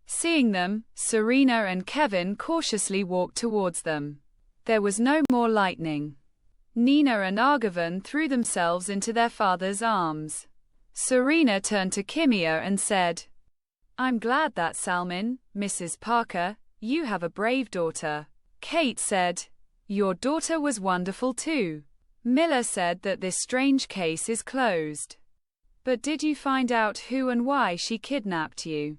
Seeing them, Serena and Kevin cautiously walked towards them. There was no more lightning. Nina and ارغوان threw themselves into their father's arms. Serena turned to Kیمیا and said, "I'm glad that Sالمین, Mrs. Parker, you have a brave daughter." Kate said, "Your daughter was wonderful too." Miller said that this strange case is closed. But did you find out who and why she kidnapped you?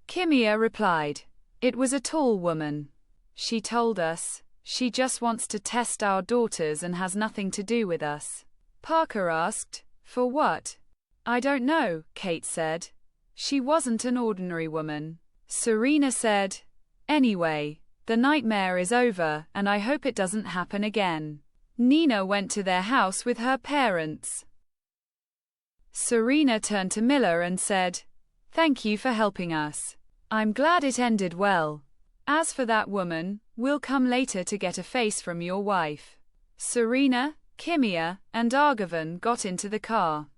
Kímia replied, "It was a tall woman. She told us, she just wants to test our daughters and has nothing to do with us." Parker asked, "For what?" "I don't know," Kate said. "She wasn't an ordinary woman." Serena said, "Anyway, the nightmare is over, and I hope it doesn't happen again." Nina went to their house with her parents. Serena turned to Miller and said, "Thank you for helping us. I'm glad it ended well. As for that woman, we'll come later to get a face from your wife." Serena, Kímia, and ارغوان got into the car.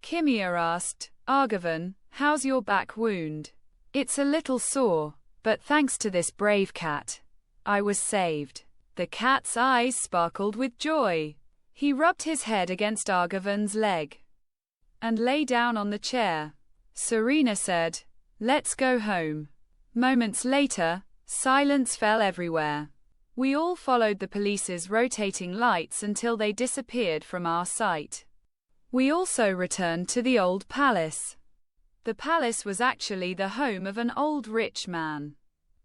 Kímia asked, "ارغوان, how's your back wound?" "It's a little sore, but thanks to this brave cat, I was saved." The cat's eyes sparkled with joy. He rubbed his head against ارغوان's leg and lay down on the chair. Serena said, "Let's go home." Moments later, silence fell everywhere. We all followed the police's rotating lights until they disappeared from our sight. We also returned to the old palace. The palace was actually the home of an old rich man,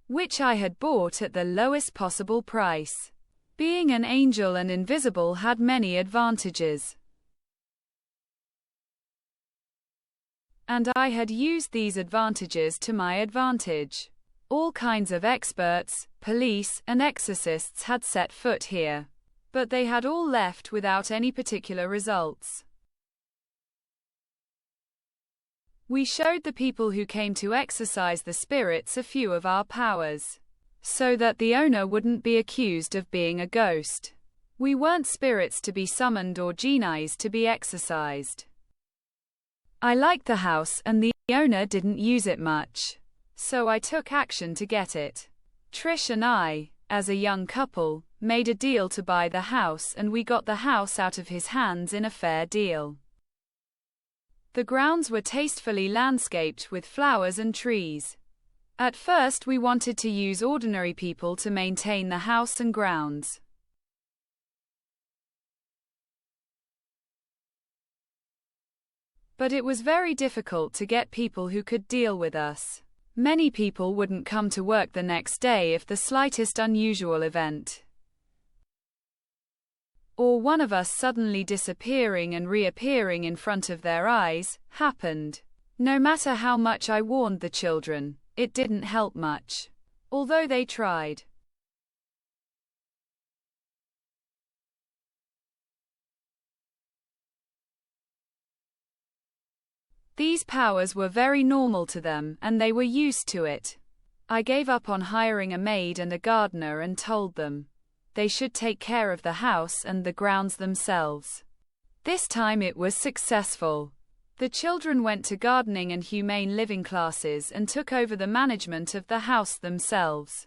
which I had bought at the lowest possible price. Being an angel and invisible had many advantages, and I had used these advantages to my advantage. All kinds of experts, police, and exorcists had set foot here, but they had all left without any particular results. We showed the people who came to exorcise the spirits a few of our powers, so that the owner wouldn't be accused of being a ghost. We weren't spirits to be summoned or genies to be exorcised. I liked the house and the owner didn't use it much, so I took action to get it. Trish and I, as a young couple, made a deal to buy the house, and we got the house out of his hands in a fair deal. The grounds were tastefully landscaped with flowers and trees. At first we wanted to use ordinary people to maintain the house and grounds. But it was very difficult to get people who could deal with us. Many people wouldn't come to work the next day if the slightest unusual event, or one of us suddenly disappearing and reappearing in front of their eyes, happened. No matter how much I warned the children, it didn't help much, although they tried. These powers were very normal to them, and they were used to it. I gave up on hiring a maid and a gardener and told them they should take care of the house and the grounds themselves. This time it was successful. The children went to gardening and humane living classes and took over the management of the house themselves.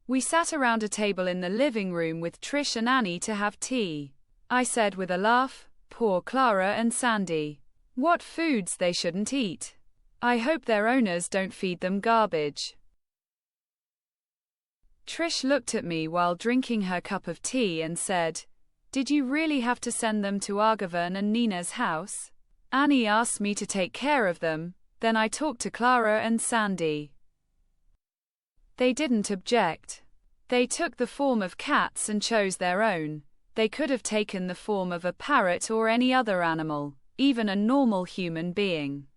We sat around a table in the living room with Trish and Annie to have tea. I said with a laugh, "Poor Clara and Sandy. What foods they shouldn't eat. I hope their owners don't feed them garbage." Trish looked at me while drinking her cup of tea and said, "Did you really have to send them to ارغوان and Nina's house?" Annie asked me to take care of them, then I talked to Clara and Sandy. They didn't object. They took the form of cats and chose their own. They could have taken the form of a parrot or any other animal, even a normal human being.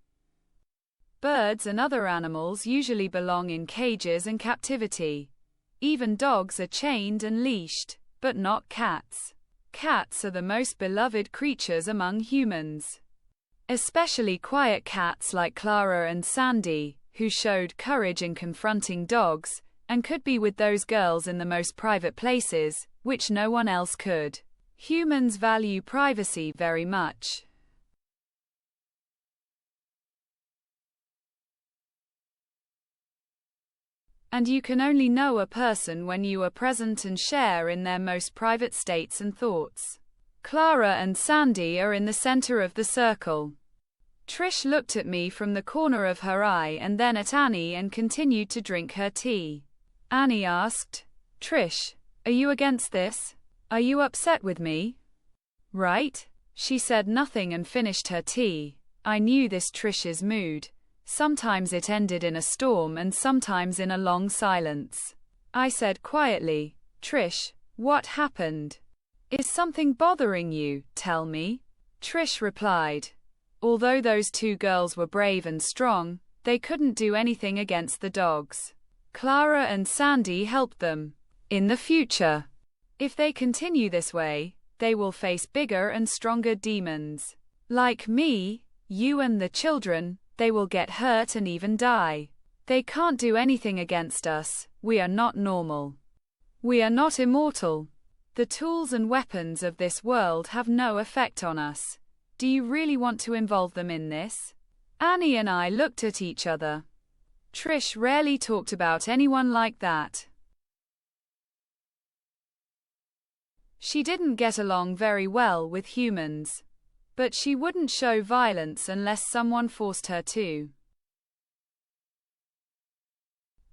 Birds and other animals usually belong in cages and captivity. Even dogs are chained and leashed, but not cats. Cats are the most beloved creatures among humans, especially quiet cats like Clara and Sandy, who showed courage in confronting dogs, and could be with those girls in the most private places, which no one else could. Humans value privacy very much. And you can only know a person when you are present and share in their most private states and thoughts. Clara and Sandy are in the center of the circle. Trish looked at me from the corner of her eye and then at Annie and continued to drink her tea. Annie asked, "Trish, are you against this? Are you upset with me?" "Right?" She said nothing and finished her tea. I knew this Trish's mood. Sometimes it ended in a storm and sometimes in a long silence. I said quietly, "Trish, what happened? Is something bothering you? Tell me." Trish replied, "Although those two girls were brave and strong, they couldn't do anything against the dogs. Clara and Sandy helped them. In the future, if they continue this way, they will face bigger and stronger demons. Like me, you and the children, they will get hurt and even die. They can't do anything against us. We are not normal. We are not immortal. The tools and weapons of this world have no effect on us. Do you really want to involve them in this?" Annie and I looked at each other. Trish rarely talked about anyone like that. She didn't get along very well with humans. But she wouldn't show violence unless someone forced her to.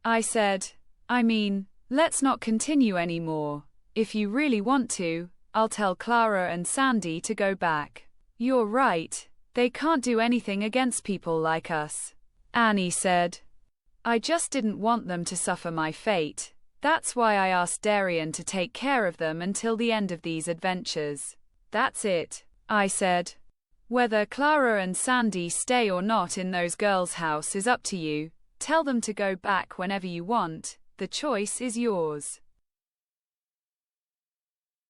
I said, "I mean, let's not continue anymore. If you really want to, I'll tell Clara and Sandy to go back." "You're right, they can't do anything against people like us," Annie said. "I just didn't want them to suffer my fate. That's why I asked Darian to take care of them until the end of these adventures." "That's it," I said. "Whether Clara and Sandy stay or not in those girls' house is up to you. Tell them to go back whenever you want. The choice is yours."